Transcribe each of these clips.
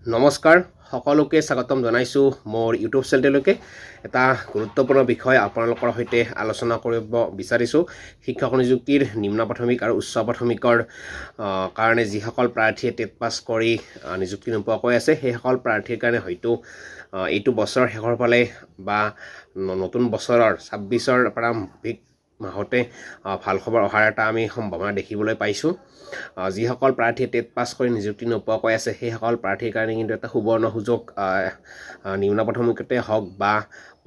নমস্কাৰ সকলোকে স্বাগতম জনাইছোঁ মোৰ ইউটিউব চেনেললৈকে এটা গুৰুত্বপূৰ্ণ বিষয় আপোনালোকৰ সৈতে আলোচনা কৰিব বিচাৰিছোঁ শিক্ষক নিযুক্তিৰ নিম্ন প্ৰাথমিক আৰু উচ্চ প্ৰাথমিকৰ কাৰণে যিসকল প্ৰাৰ্থীয়ে টেট পাছ কৰি নিযুক্তি নোপোৱাকৈ আছে সেইসকল প্ৰাৰ্থীৰ কাৰণে হয়তো এইটো বছৰ শেষৰ ফালে বা নতুন বছৰৰ 26ৰ প্ৰাৰম্ভিক মাহতে ভাল খবৰ অহাৰ এটা আমি সম্ভাৱনা দেখিবলৈ পাইছোঁ যিসকল প্ৰাৰ্থীয়ে টেট পাছ কৰি নিযুক্তি নোপোৱাকৈ আছে সেইসকল প্ৰাৰ্থীৰ কাৰণে কিন্তু এটা সুবৰ্ণ সুযোগ নিম্ন প্ৰাথমিকতে হওক বা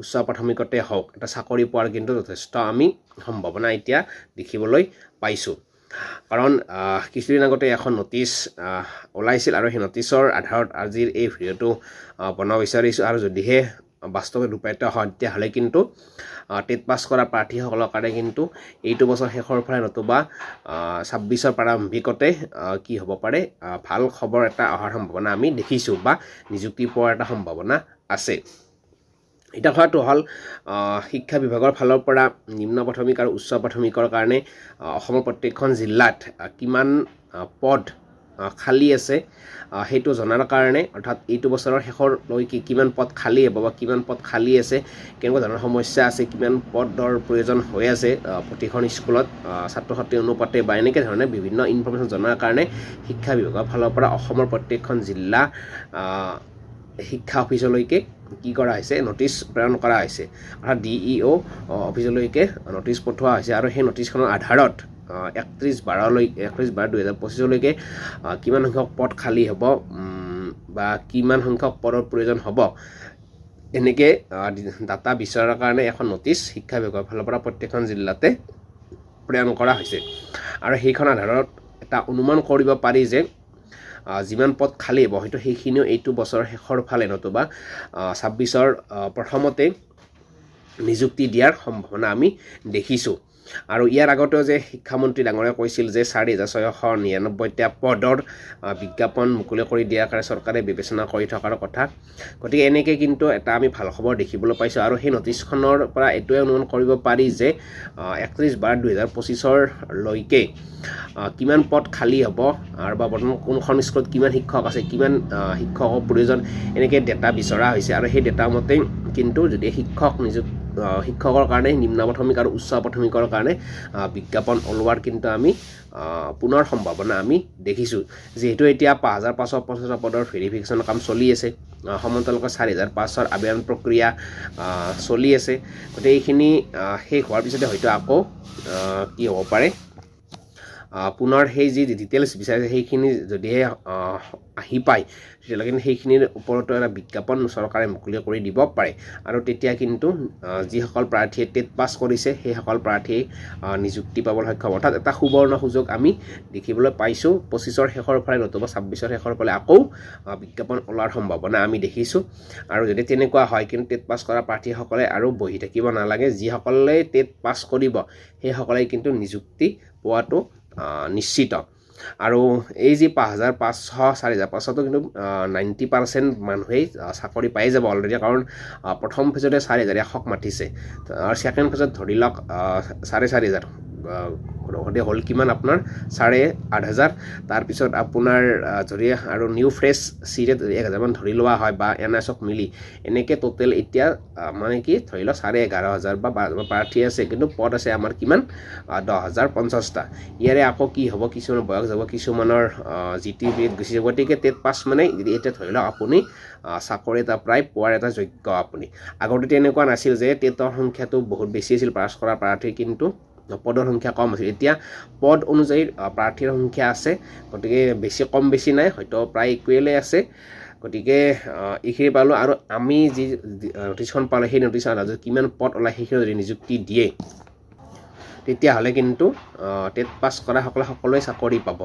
উচ্চ প্ৰাথমিকতে হওক এটা চাকৰি পোৱাৰ কিন্তু যথেষ্ট আমি সম্ভাৱনা এতিয়া দেখিবলৈ পাইছোঁ কাৰণ কিছুদিন আগতে এখন নটিচ ওলাইছিল আৰু সেই নটিচৰ আধাৰত আজিৰ এই ভিডিঅ'টো বনাব বিচাৰিছোঁ আৰু যদিহে বাস্তৱত ৰূপায়িত হয় তেতিয়াহ'লে কিন্তু টেট পাছ কৰা প্ৰাৰ্থীসকলৰ কাৰণে কিন্তু এইটো বছৰ শেষৰ ফালে নতুবা 26ৰ প্ৰাৰম্ভিকতে কি হ'ব পাৰে ভাল খবৰ এটা অহাৰ সম্ভাৱনা আমি দেখিছোঁ বা নিযুক্তি পোৱাৰ এটা সম্ভাৱনা আছে এটা কথাটো হ'ল শিক্ষা বিভাগৰ ফালৰ পৰা নিম্ন প্ৰাথমিক আৰু উচ্চ প্ৰাথমিকৰ কাৰণে অসমৰ প্ৰত্যেকখন জিলাত কিমান পদ খালী আছে সেইটো জনাৰ কাৰণে অৰ্থাৎ এইটো বছৰৰ শেষৰলৈকে কিমান পদ খালী হ'ব বা কিমান পদ খালী আছে কেনেকুৱা ধৰণৰ সমস্যা আছে কিমান পদৰ প্ৰয়োজন হৈ আছে প্ৰতিখন স্কুলত ছাত্ৰ ছাত্ৰী অনুপাতে বা এনেকৈ ধৰণে বিভিন্ন ইনফৰমেশ্যন জনাৰ কাৰণে শিক্ষা বিভাগৰ ফালৰ পৰা অসমৰ প্ৰত্যেকখন জিলা শিক্ষা অফিচলৈকে কি কৰা হৈছে নটিচ প্ৰেৰণ কৰা হৈছে অৰ্থাৎ DEO অফিচলৈকে নটিচ পঠোৱা হৈছে আৰু সেই নটিচখনৰ আধাৰত 31/12/2025লৈকে কিমান সংখ্যক পদ খালী হ'ব বা কিমান সংখ্যক পদৰ প্ৰয়োজন হ'ব এনেকৈ ডাটা বিচৰাৰ কাৰণে এখন নটিচ শিক্ষা বিভাগৰ ফালৰ পৰা প্ৰত্যেকখন জিলাতে প্ৰেৰণ কৰা হৈছে আৰু সেইখন আধাৰত এটা অনুমান কৰিব পাৰি যে যিমান পদ খালী হ'ব হয়তো সেইখিনিও এইটো বছৰৰ শেষৰ ফালে নতুবা 26ৰ প্ৰথমতে নিযুক্তি দিয়াৰ সম্ভাৱনা আমি দেখিছোঁ আৰু ইয়াৰ আগতেও যে শিক্ষামন্ত্ৰী ডাঙৰীয়াই কৈছিল যে 4,699টা পদৰ বিজ্ঞাপন মুকলি কৰি দিয়াৰ কাৰণে চৰকাৰে বিবেচনা কৰি থকাৰ কথা গতিকে এনেকৈ কিন্তু এটা আমি ভাল খবৰ দেখিবলৈ পাইছোঁ আৰু সেই নটিচখনৰ পৰা এইটোৱে অনুমান কৰিব পাৰি যে 31/12/2025লৈকে কিমান পদ খালী হ'ব আৰু বা বৰ্তমান কোনখন স্কুলত কিমান শিক্ষক আছে কিমান শিক্ষকৰ প্ৰয়োজন এনেকৈ ডেটা বিচৰা হৈছে আৰু সেই ডেটা মতে কিন্তু যদি শিক্ষকৰ কাৰণে নিম্ন প্ৰাথমিক আৰু উচ্চ প্ৰাথমিকৰ কাৰণে বিজ্ঞাপন ওলোৱাৰ কিন্তু আমি পুনৰ সম্ভাৱনা আমি দেখিছোঁ যিহেতু এতিয়া 5,550 পদৰ ভেৰিফিকেশ্যনৰ কাম চলি আছে সমান্তৰালকৈ 4,500ৰ আবেদন প্ৰক্ৰিয়া চলি আছে গতিকে এইখিনি শেষ হোৱাৰ পিছতে হয়তো আকৌ কি হ'ব পাৰে পুনৰ সেই যি ডিটেইলছ বিচাৰিছে সেইখিনি যদিহে আহি পায় তেতিয়াহ'লে কিন্তু সেইখিনিৰ ওপৰতো এটা বিজ্ঞাপন চৰকাৰে মুকলি কৰি দিব পাৰে আৰু তেতিয়া কিন্তু যিসকল প্ৰাৰ্থীয়ে টেট পাছ কৰিছে সেইসকল প্ৰাৰ্থীয়ে নিযুক্তি পাবলৈ সক্ষম অৰ্থাৎ এটা সুবৰ্ণ সুযোগ আমি দেখিবলৈ পাইছোঁ 25ৰ শেষৰ ফালে নতুবা 26ৰ শেষৰ ফালে আকৌ বিজ্ঞাপন ওলোৱাৰ সম্ভাৱনা আমি দেখিছোঁ আৰু যদি তেনেকুৱা হয় কিন্তু টেট পাছ কৰা প্ৰাৰ্থীসকলে আৰু বহি থাকিব নালাগে যিসকলে টেট পাছ কৰিব সেইসকলে কিন্তু নিযুক্তি পোৱাটো নিশ্চিত আৰু এই যি 5,500 4,500টো কিন্তু 90% মানুহেই চাকৰি পাই যাব অলৰেডি কাৰণ প্ৰথম ফেজতে 4,100ক মাতিছে আৰু ছেকেণ্ড ফেজত ধৰি লওক 4,500 হ'ল কিমান আপোনাৰ 8,500 তাৰপিছত আপোনাৰ যদি আৰু নিউ ফ্ৰেছ চিট 1,000মান ধৰি লোৱা হয় বা NSক মিলি এনেকৈ টোটেল এতিয়া মানে কি ধৰি লওক 11,500 বা প্ৰাৰ্থী আছে কিন্তু পদ আছে আমাৰ কিমান 10,050টা ইয়াৰে আকৌ কি হ'ব কিছুমানৰ বয়স যাব কিছুমানৰ GTB গুচি যাব গতিকে টেট পাছ মানে এতিয়া ধৰি লওক আপুনি চাকৰি এটা প্ৰায় পোৱাৰ এটা যোগ্য আপুনি আগতে তেনেকুৱা নাছিল যে টেটৰ সংখ্যাটো বহুত বেছি আছিল পাছ কৰা প্ৰাৰ্থী কিন্তু পদৰ সংখ্যা কম আছিল এতিয়া পদ অনুযায়ী প্ৰাৰ্থীৰ সংখ্যা আছে গতিকে বেছি কম বেছি নাই হয়তো প্ৰায় ইকুৱেলে আছে গতিকে এইখিনি পালোঁ আৰু আমি যি নটিচখন পালোঁ সেই নটিচৰ আধাৰত কিমান পদ ওলায় সেইখিনি যদি নিযুক্তি দিয়ে তেতিয়াহ'লে কিন্তু টেট পাছ কৰা সকলোৱে চাকৰি পাব